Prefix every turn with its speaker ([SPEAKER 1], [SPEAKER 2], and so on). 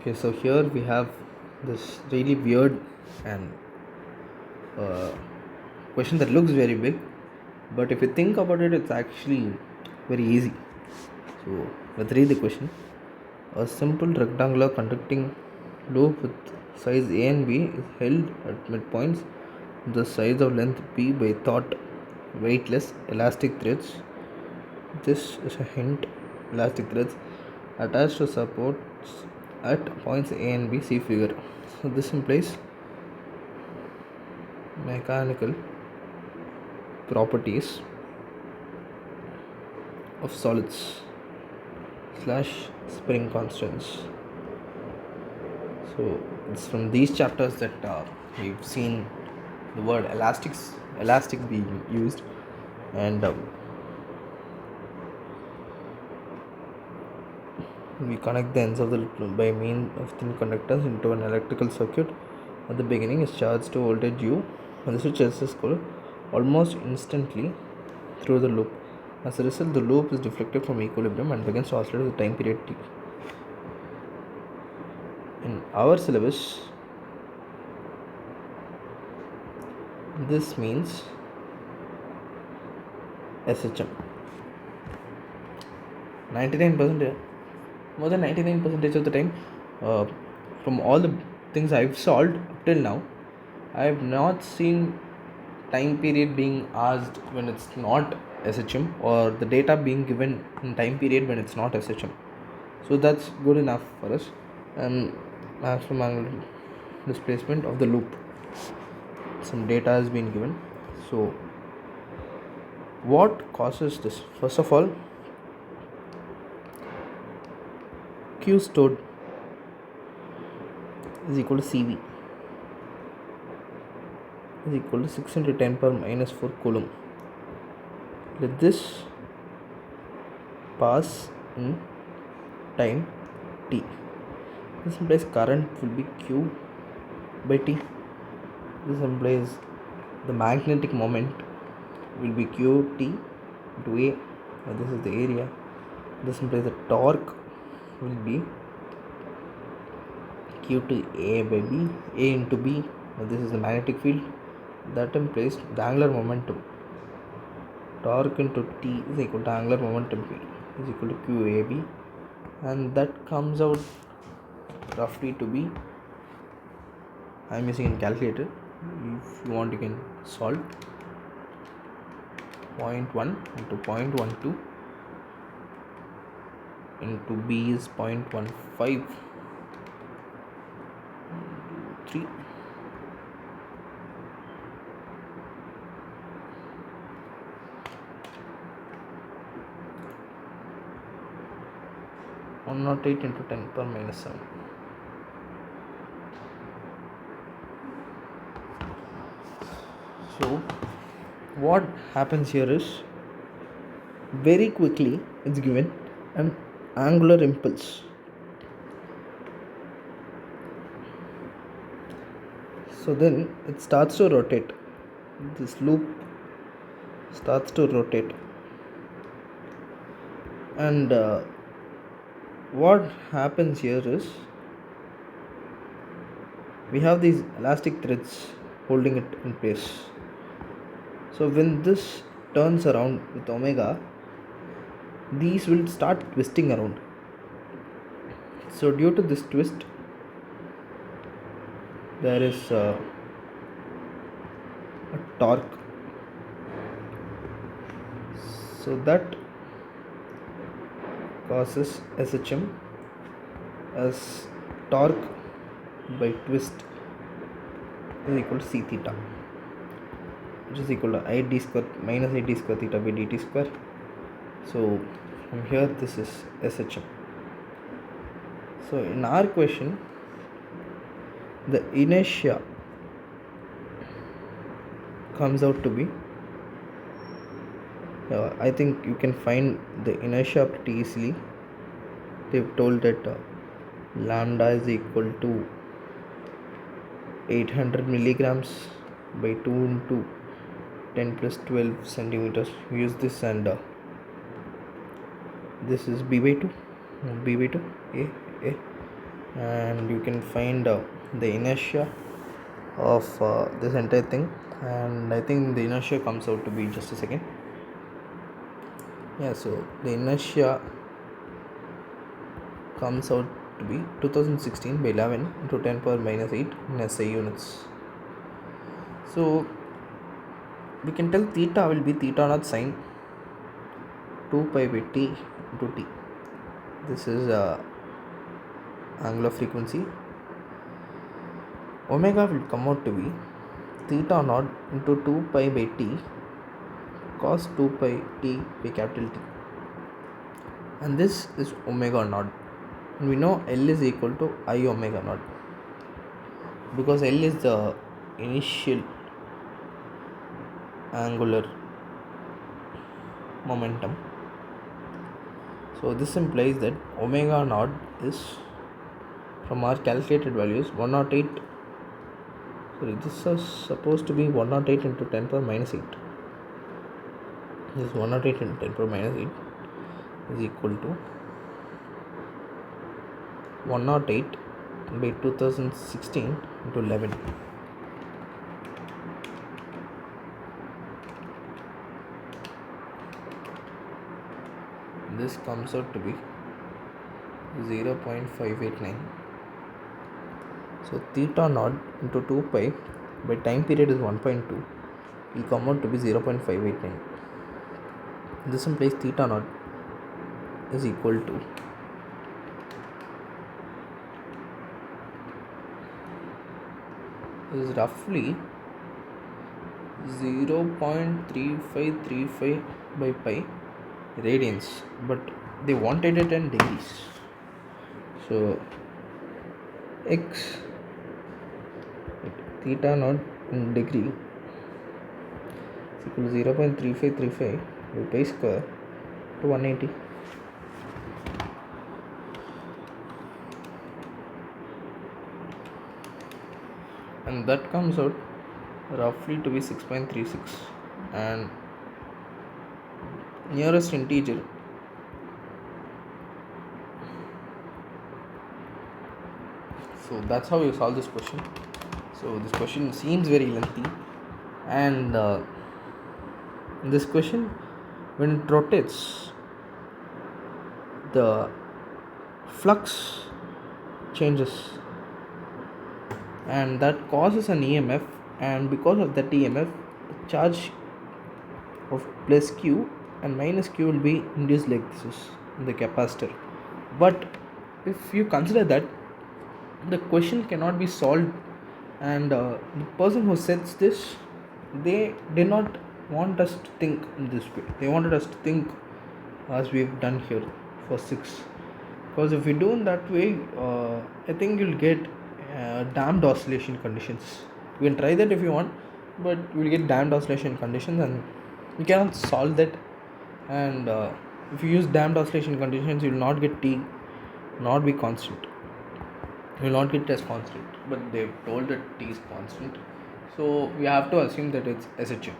[SPEAKER 1] Okay, so here we have this really weird and uh, question that looks very big, but if you think about it, it's actually very easy. So let's read the question. A simple rectangular conducting loop with size A and B is held at midpoints the size of length B by taut weightless elastic threads. This is a hint. Elastic threads attached to supports at points A and B. See figure. So this implies mechanical properties of solids slash spring constants. So it's from these chapters that we've seen the word elastic being used, and we connect the ends of the loop by means of thin conductors into an electrical circuit. At the beginning is charged to voltage U, and the switch is cooled almost instantly through the loop. As a result, the loop is deflected from equilibrium and begins to oscillate with time period t. In our syllabus, this means SHM. 99%, more than 99% of the time, uh, from all the things I've solved up till now, I have not seen time period being asked when it's not SHM, or the data being given in time period when it's not SHM. So that's good enough for us. And maximum angular displacement of the loop, some data has been given. So what causes this? First of all, Q stored is equal to CV is equal to 6 into 10 power minus 4 coulomb. Let this pass in time t. This implies current will be Q by T. This implies the magnetic moment will be Q T into A. This is the area. This implies the torque will be Q to A by B, A into B. This is the magnetic field. That implies the angular momentum. Torque into T is equal to angular momentum field is equal to QAB, and that comes out roughly to be, I'm using a calculator, if you want you can solve, 0.1 into 0.12 into B is 0.15 3 108 into 10 power minus 7. So what happens here is, very quickly it's given an angular impulse. So then it starts to rotate. This loop starts to rotate, and what happens here is, we have these elastic threads holding it in place. So when this turns around with omega, these will start twisting around. So due to this twist, there is a torque. So that causes SHM as torque by twist is equal to C theta, which is equal to I d square minus I d square theta by dt square. So from here this is SHM. So in our question, the inertia comes out to be, I think you can find the inertia pretty easily. They've told that lambda is equal to 800 milligrams by 2 into 10 plus 12 centimeters. Use this, and this is B by 2 A. and you can find the inertia of this entire thing, and I think the inertia comes out to be, just a second, yeah, so the inertia comes out to be 2016 by 11 into 10 power minus 8 in SI units. So we can tell theta will be theta naught sine 2 pi by t into t. This is angular frequency. Omega will come out to be theta naught into 2 pi by t cos 2 pi t by capital T, and this is omega naught, and we know L is equal to I omega naught because L is the initial angular momentum. So this implies that omega naught is, from our calculated values, 108. Sorry, this is supposed to be 108 into 10 power minus 8. This is 108 into 10 power minus 8 is equal to 108 by 2016 into 11. This comes out to be 0.589. So theta naught into 2 pi by time period is 1.2 will come out to be 0.589. This implies theta naught is equal to is roughly 0.3535 by pi radians, but they wanted it in degrees. So x theta naught in degree is equal to 0.3535 by pi square to 180. And that comes out roughly to be 6.36, and nearest integer so that's how you solve this question. So this question seems very lengthy, and this question, when it rotates, the flux changes, and that causes an EMF, and because of that EMF, charge of plus Q and minus Q will be induced like this in the capacitor. But if you consider that the question cannot be solved, and the person who sets this, they did not want us to think in this way. They wanted us to think as we've done here for 6, because if we do in that way, I think you'll get damped oscillation conditions. You can try that if you want, but you will get damped oscillation conditions and you cannot solve that. And if you use damped oscillation conditions, you will not get T not be constant. You will not get T as constant, but they've told that T is constant, so we have to assume that it's SHM.